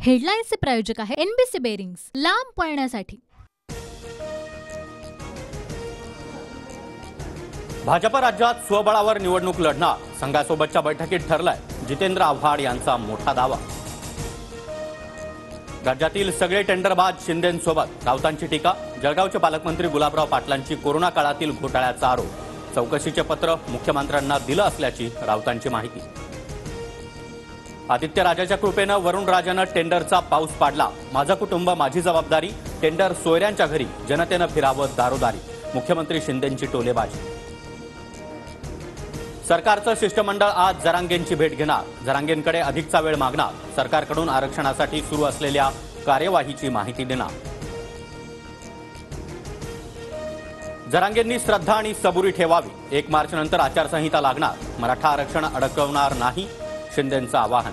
हेडलाईन्सचे प्रायोजक आहे NBC bearings, लांब पळण्यासाठी। भाजप राज्यात स्वबळावर निवडणूक लढणार, संघासोबतच्या बैठकीत ठरलाय जितेंद्र आव्हाड यांचा मोठा दावा। राज्यातील सगळे टेंडरबाज शिंदेंसोबत, राऊतांची टीका। जळगावचे पालकमंत्री गुलाबराव पाटलांची कोरोना काळातील घोटाळ्याचा आरोप, चौकशीचे पत्र मुख्यमंत्र्यांना दिलं असल्याची राऊतांची माहिती। आदित्य राजाच्या कृपेनं वरुणराजानं टेंडरचा पाऊस पाडला, माझं कुटुंब माझी जबाबदारी, टेंडर सोयऱ्यांच्या घरी, जनतेनं फिरावं दारोदारी, मुख्यमंत्री शिंदेंची टोलेबाजी। सरकारचं शिष्टमंडळ आज जरांगेंची भेट घेणार, जरांगेंकडे अधिकचा वेळ मागणार, सरकारकडून आरक्षणासाठी सुरू असलेल्या कार्यवाहीची माहिती देणार। जरांगेंनी श्रद्धा आणि सबुरी ठेवावी, 1 मार्च नंतर आचारसंहिता लागणार, मराठा आरक्षण अडकवणार नाही, शिंदेंचं आवाहन।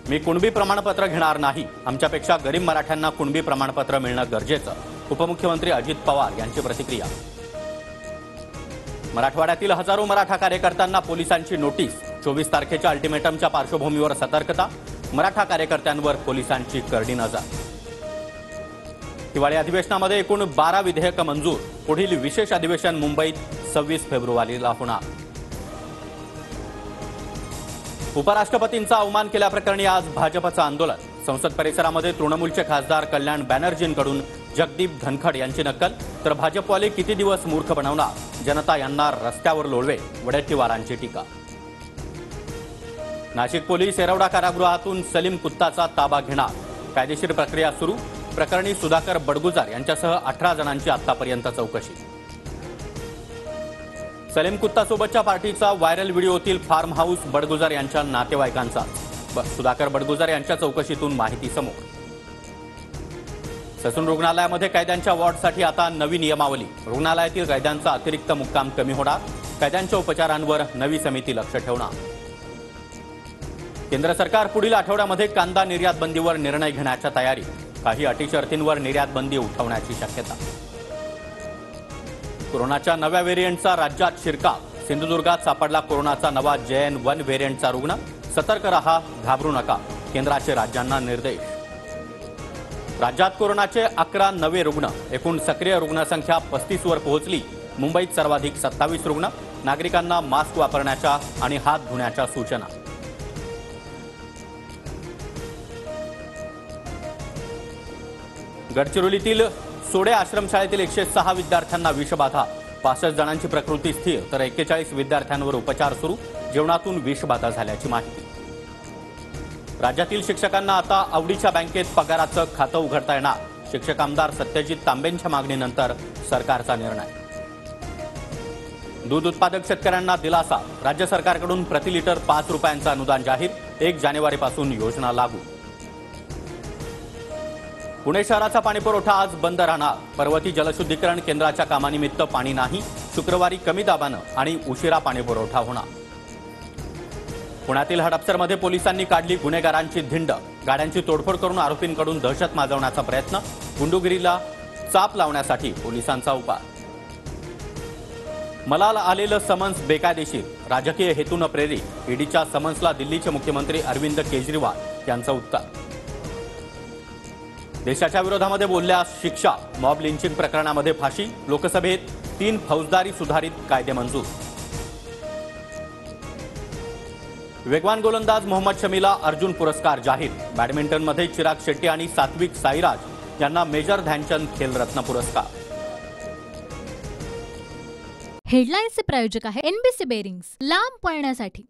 मी कुणबी प्रमाणपत्र घेणार नाही, आमच्यापेक्षा गरीब मराठ्यांना कुणबी प्रमाणपत्र मिळणं गरजेचं, उपमुख्यमंत्री अजित पवार यांची प्रतिक्रिया। मराठवाड्यातील हजारो मराठा कार्यकर्त्यांना पोलिसांची नोटीस, 24 तारखेच्या अल्टिमेटमच्या पार्श्वभूमीवर सतर्कता, मराठा कार्यकर्त्यांवर पोलिसांची करडी नजर। हिवाळी अधिवेशनामध्ये एकूण 12 विधेयकं मंजूर, पुढील विशेष अधिवेशन मुंबईत 26 फेब्रुवारीला होणार। उपराष्ट्रपतींचा अवमान केल्याप्रकरणी आज भाजपचं आंदोलन, संसद परिसरामध्ये तृणमूलचे खासदार कल्याण बॅनर्जींकडून जगदीप धनखड यांची नक्कल, तर भाजपवाले किती दिवस मूर्ख बनवणार, जनता यांना रस्त्यावर लोळवे, वडेट्टीवारांची टीका। नाशिक पोलीस येरवडा कारागृहातून सलीम कुत्ताचा ताबा घेणार, कायदेशीर प्रक्रिया सुरू, प्रकरणी सुधाकर बडगुजार यांच्यासह 18 जणांची आतापर्यंत चौकशी। सलीम कुत्तासोबतच्या पार्टीचा व्हायरल व्हिडिओतील फार्म हाऊस बडगुजार यांच्या नातेवाईकांचा, सुधाकर बडगुजार यांच्या चौकशीतून माहिती समोर। ससून रुग्णालयामध्ये कैद्यांच्या वॉर्डसाठी आता नवी नियमावली, रुग्णालयातील कैद्यांचा अतिरिक्त मुक्काम कमी होणार, कैद्यांच्या उपचारांवर नवी समिती लक्ष ठेवणार। केंद्र सरकार पुढील आठवड्यामध्ये कांदा निर्यात बंदीवर निर्णय घेण्याच्या तयारी, काही अटी शर्तींवर निर्यात बंदी उठवण्याची शक्यता। कोरोनाच्या नव्या व्हेरियंटचा राज्यात शिरकाव, सिंधुदुर्गात सापडला कोरोनाचा नवा JN.1 व्हेरियंटचा रुग्ण, सतर्क रहा, घाबरू नका, केंद्राचे राज्यांना निर्देश। राज्यात कोरोनाचे 11 नवे रुग्ण, एकूण सक्रिय रुग्णसंख्या 35 वर पोहोचली, मुंबईत सर्वाधिक 27 रुग्ण, नागरिकांना मास्क वापरण्याच्या आणि हात धुण्याच्या सूचना। गडचिरोलीतील सोडे आश्रमशाळेतील 106 विद्यार्थ्यांना विषबाधा, 65 जणांची प्रकृती स्थिर, तर 41 विद्यार्थ्यांवर उपचार सुरू, जेवणातून विषबाधा झाल्याची माहिती। राज्यातील शिक्षकांना आता आवडीच्या बँकेत पगाराचं खातं उघडता येणार, शिक्षक आमदार सत्यजित तांबेंच्या मागणीनंतर सरकारचा निर्णय। दूध उत्पादक शेतकऱ्यांना दिलासा, राज्य सरकारकडून प्रति लिटर 5 रुपयांचं अनुदान जाहीर, 1 जानेवारीपासून योजना लागू। पुणे शहराचा पाणीपुरवठा आज बंद राहणार, पर्वती जलशुद्धीकरण केंद्राच्या कामानिमित्त पाणी नाही, शुक्रवारी कमी दाबानं आणि उशिरा पाणीपुरवठा होणार। पुण्यातील हडपसरमध्ये पोलिसांनी काढली गुन्हेगारांची धिंड, गाड्यांची तोडफोड करून आरोपींकडून दहशत माजवण्याचा प्रयत्न, गुंडुगिरीला चाप लावण्यासाठी पोलिसांचा उपाय। मला आलेलं समन्स बेकायदेशीर, राजकीय हेतून प्रेरित, ईडीच्या समन्सला दिल्लीचे मुख्यमंत्री अरविंद केजरीवाल यांचं उत्तर। देशाच्या विरोधामध्ये बोलल्यास शिक्षा, मॉब लिंचिंग प्रकरणामध्ये फाशी, लोकसभेत 3 फौजदारी सुधारित कायदे मंजूर। वेगवान गोलंदाज मोहम्मद शमीला अर्जुन पुरस्कार जाहीर, बॅडमिंटनमध्ये चिराग शेट्टी आणि सात्विक साईराज यांना मेजर ध्यानचंद खेलरत्न पुरस्कार। हेडलाईन्सचे प्रायोजक आहे एनबीसी बेरिंग्स, लांब पळण्यासाठी।